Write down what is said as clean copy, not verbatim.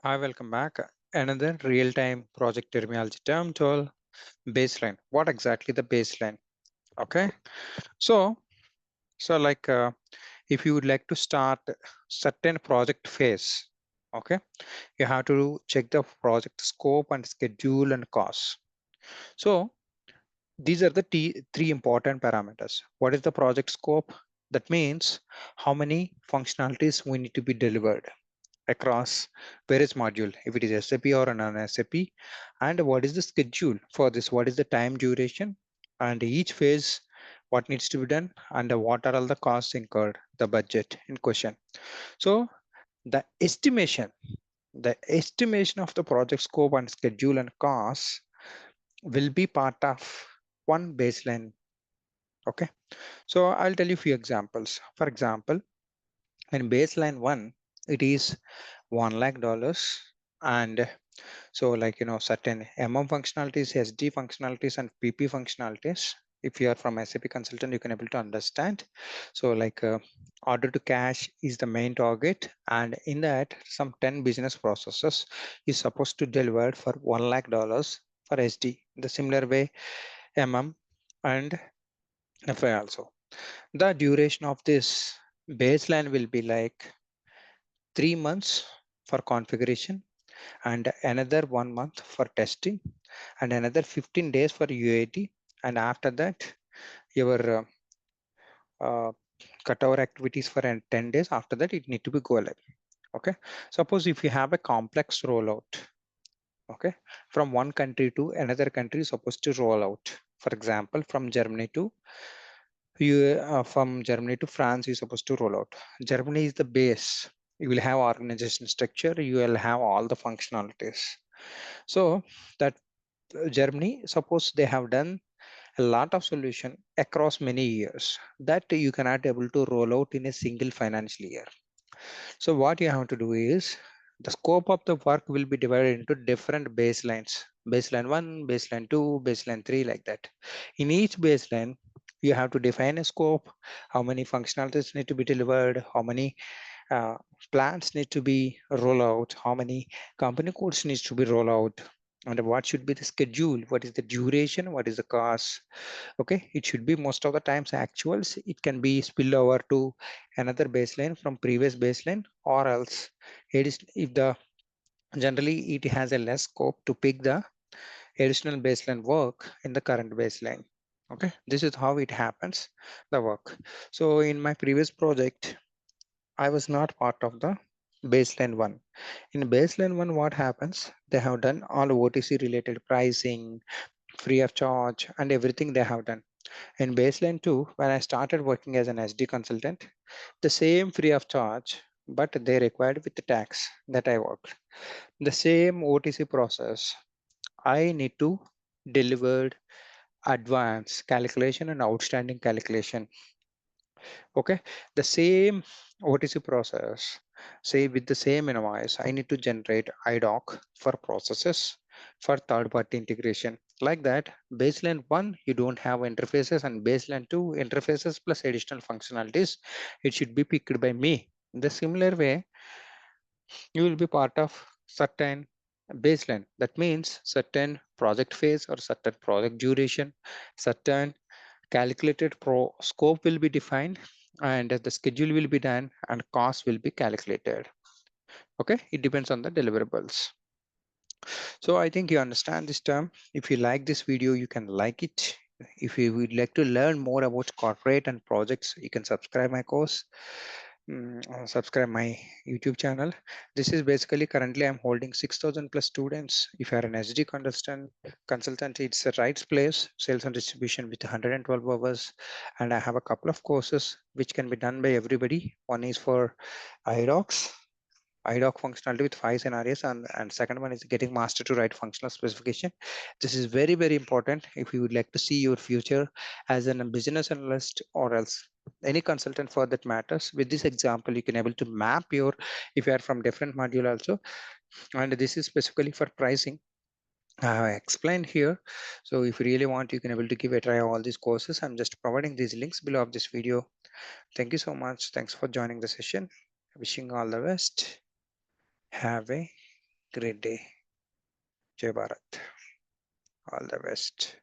Hi, welcome back. Another real-time project terminology term tool, baseline. What exactly the baseline? Okay, so if you would like to start certain project phase, okay, you have to check the project scope and schedule and cost. So these are the three important parameters. What is the project scope? That means how many functionalities we need to be delivered across various module, if it is SAP or a non-SAP, and what is the schedule for this, what is the time duration, and each phase what needs to be done, and what are all the costs incurred, the budget in question. So the estimation of the project scope and schedule and costs will be part of one baseline. Okay, so I'll tell you few examples. For example, in baseline one, it is $1 lakh, and so certain functionalities, SD functionalities, and PP functionalities. If you are from SAP consultant, you can able to understand. So order to cash is the main target, and in that some 10 business processes is supposed to deliver for $1 lakh for SD. The similar way MM and FI also. The duration of this baseline will be like 3 months for configuration, and another 1 month for testing, and another 15 days for UAT, and after that your uh, cutover activities for 10 days. After that it need to be go live. Okay, suppose if you have a complex rollout, okay, from one country to another country supposed to roll out. For example, from Germany to from Germany to France, you're supposed to roll out. Germany is the base. You will have organization structure. You will have all the functionalities. So that Germany, suppose they have done a lot of solution across many years that you cannot able to roll out in a single financial year. So what you have to do is the scope of the work will be divided into different baselines. Baseline 1, baseline 2, baseline 3, like that. In each baseline, you have to define a scope, how many functionalities need to be delivered, how many uh, plans need to be rolled out, how many company codes needs to be rolled out, and what should be the schedule, what is the duration, what is the cost. Okay, it should be most of the times actuals. It can be spill over to another baseline from previous baseline, or else it is if the generally it has a less scope to pick the additional baseline work in the current baseline. Okay, this is how it happens, the work. So in my previous project, I was not part of the baseline one. In baseline one, what happens? They have done all OTC related pricing, free of charge, and everything they have done. In baseline two, when I started working as an SD consultant, the same free of charge, but they required with the tax that I worked. The same OTC process, I need to deliver advance calculation and outstanding calculation. Okay, the same OTC process, say with the same invoice, I need to generate idoc for processes for third-party integration. Like that, baseline one, you don't have interfaces, and baseline two, interfaces plus additional functionalities, it should be picked by me. In the similar way, you will be part of certain baseline. That means certain project phase or certain project duration, certain calculated pro scope will be defined, and the schedule will be done, and cost will be calculated. Okay, it depends on the deliverables. So I think you understand this term. If you like this video, you can like it. If you would like to learn more about corporate and projects, you can subscribe my course. Subscribe my YouTube channel. This is basically currently I'm holding 6,000 plus students. If you are an SD consultant, it's the right place. Sales and distribution with 112 hours, and I have a couple of courses which can be done by everybody. One is for idocs, idoc functionality with 5 scenarios, and second one is getting master to write functional specification. This is very, very important if you would like to see your future as a business analyst, or else any consultant for that matters. With this example, you can able to map your, if you are from different module also, and this is specifically for pricing. I have explained here. So if you really want, you can able to give a try all these courses. I'm just providing these links below of this video. Thank you so much. Thanks for joining the session. Wishing all the best. Have a great day. Jai Bharat. All the best.